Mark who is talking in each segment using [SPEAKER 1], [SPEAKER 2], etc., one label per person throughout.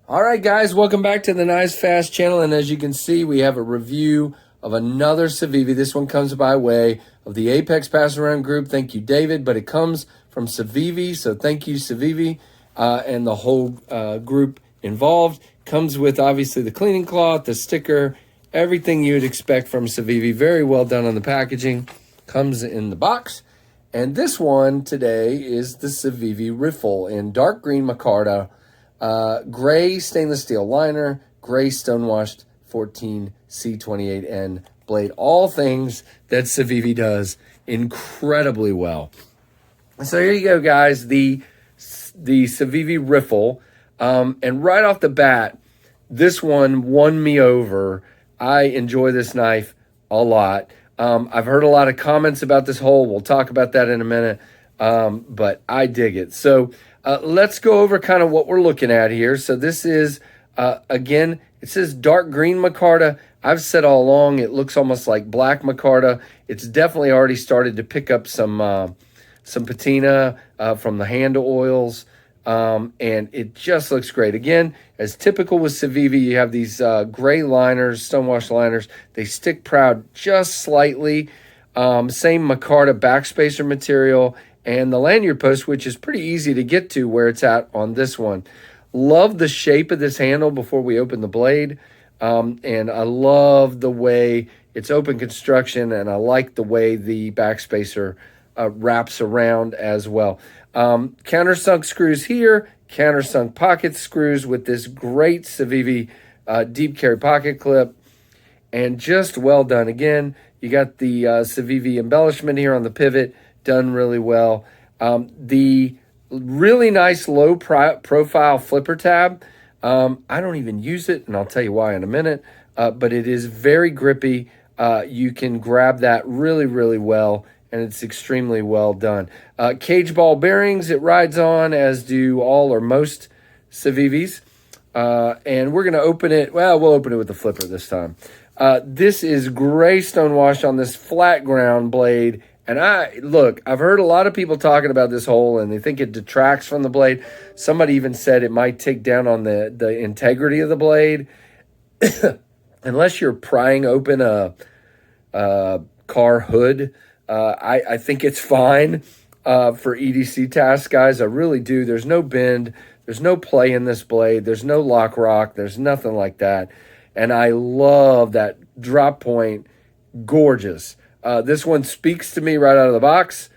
[SPEAKER 1] All right, guys, welcome back to the KnivesFAST channel. And as you can see, we have a review of another Civivi. This one comes by way of the Apex Pass Around group. Thank you, David. But it comes from Civivi, so thank you, Civivi, and the whole group involved. Comes with, obviously, the cleaning cloth, the sticker, everything you'd expect from Civivi. Very well done on the packaging. Comes in the box. And this one today is the Civivi Riffle in dark green micarta. Gray stainless steel liner, gray stonewashed 14C28N blade. All things that Civivi does incredibly well. So here you go, guys, the Civivi Riffle. And right off the bat, this one won me over. I enjoy this knife a lot. I've heard a lot of comments about this hole. We'll talk about that in a minute, but I dig it. So let's go over kind of what we're looking at here. So this is, again, it says dark green micarta. I've said all along it looks almost like black micarta. It's definitely already started to pick up some patina from the hand oils, and it just looks great. Again, as typical with Civivi, you have these gray liners, stonewash liners. They stick proud just slightly. Same micarta backspacer material. And the lanyard post, which is pretty easy to get to where it's at on this one. Love the shape of this handle before we open the blade. And I love the way it's open construction, and I like the way the backspacer wraps around as well. Countersunk screws here, countersunk pocket screws with this great Civivi deep carry pocket clip. And just well done. Again, you got the Civivi embellishment here on the pivot. Done really well. The really nice low profile flipper tab. I don't even use it, and I'll tell you why in a minute. But it is very grippy. You can grab that really, really well, and it's extremely well done. Cage ball bearings it rides on, as do all or most Civivis. And we're going to open it. Well, we'll open it with the flipper this time. This is gray stonewash on this flat ground blade. And I've heard a lot of people talking about this hole, and they think it detracts from the blade. Somebody even said it might take down on the integrity of the blade. Unless you're prying open a car hood, I think it's fine for EDC tasks, guys. I really do. There's no bend. There's no play in this blade. There's no lock rock. There's nothing like that. And I love that drop point. Gorgeous. This one speaks to me right out of the box,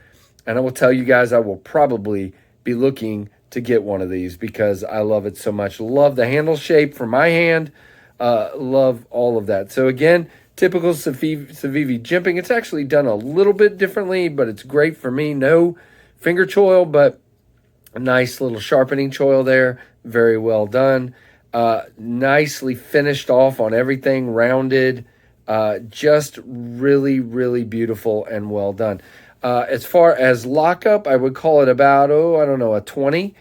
[SPEAKER 1] and I will tell you guys I will probably be looking to get one of these because I love it so much. Love the handle shape for my hand. Love all of that. So again, typical Civivi jimping. It's actually done a little bit differently, but it's great for me. No finger choil, but a nice little sharpening choil there. Very well done. Nicely finished off on everything, rounded. Just really, really beautiful and well done. As far as lockup, I would call it about, a 20.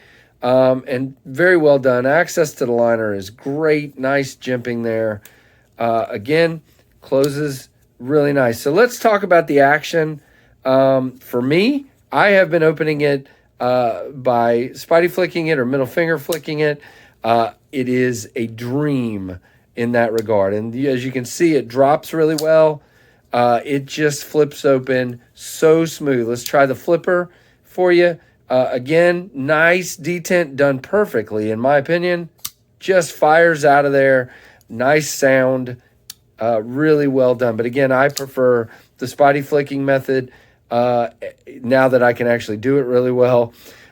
[SPEAKER 1] And very well done. Access to the liner is great. Nice jimping there. Again, closes really nice. So let's talk about the action. For me, I have been opening it by spidey flicking it or middle finger flicking it. It is a dream in that regard. And as you can see, it drops really well. It just flips open so smooth. Let's try the flipper for you. Again, nice detent done perfectly, in my opinion. Just fires out of there. Nice sound. Really well done. But again, I prefer the spidey flicking method now that I can actually do it really well.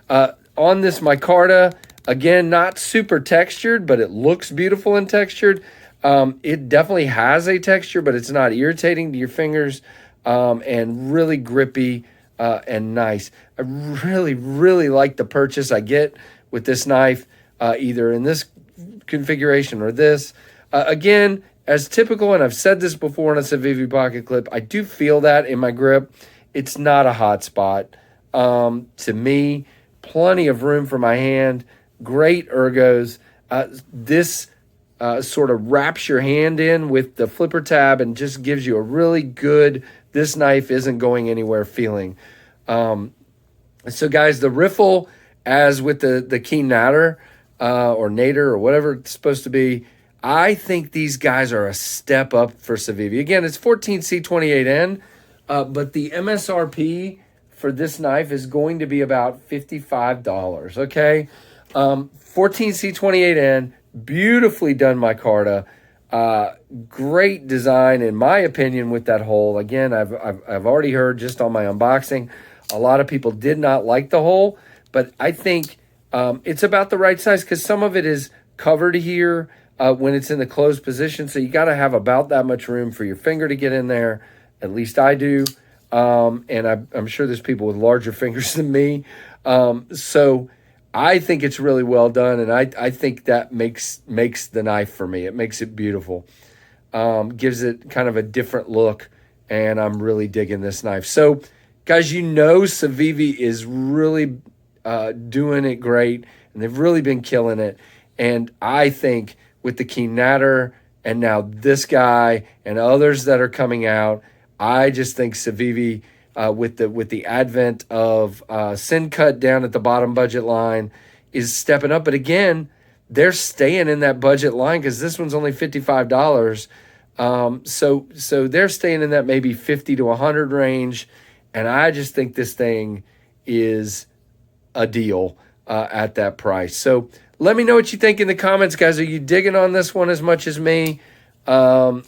[SPEAKER 1] On this micarta, again, not super textured, but it looks beautiful and textured. It definitely has a texture, but it's not irritating to your fingers, and really grippy and nice. I really, really like the purchase I get with this knife, either in this configuration or this. Again, as typical, and I've said this before in a Civivi pocket clip, I do feel that in my grip. It's not a hot spot. To me, plenty of room for my hand. Great ergos. This sort of wraps your hand in with the flipper tab and just gives you a really good, this knife isn't going anywhere feeling. So guys, the Riffle, as with the Keen Natter, or Nader or whatever it's supposed to be. I think these guys are a step up for Civivi. Again, it's 14C28N, but the MSRP for this knife is going to be about $55, okay? 14C28N, beautifully done micarta. Great design, in my opinion, with that hole. Again, I've already heard just on my unboxing, a lot of people did not like the hole, but I think it's about the right size because some of it is covered here when it's in the closed position. So you got to have about that much room for your finger to get in there. At least I do. And I'm sure there's people with larger fingers than me. So I think it's really well done. And I think that makes the knife for me. It makes it beautiful. Gives it kind of a different look. And I'm really digging this knife. So guys, Civivi is really doing it great. And they've really been killing it. And I think with the Keen Natter and now this guy and others that are coming out, I just think Civivi, with the advent of Sin Cut down at the bottom budget line, is stepping up. But again, they're staying in that budget line because this one's only $55. So they're staying in that maybe 50 to 100 range. And I just think this thing is a deal at that price. So let me know what you think in the comments, guys. Are you digging on this one as much as me? I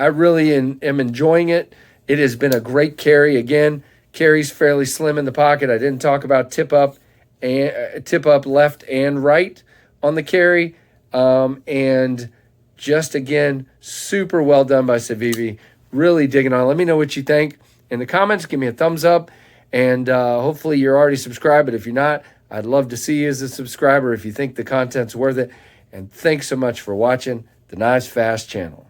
[SPEAKER 1] really am enjoying it. It has been a great carry. Again, carries fairly slim in the pocket. I didn't talk about tip up left and right on the carry. And just again, super well done by Civivi. Really digging on it. Let me know what you think in the comments. Give me a thumbs up. And hopefully you're already subscribed. But if you're not, I'd love to see you as a subscriber if you think the content's worth it. And thanks so much for watching the KnivesFAST channel.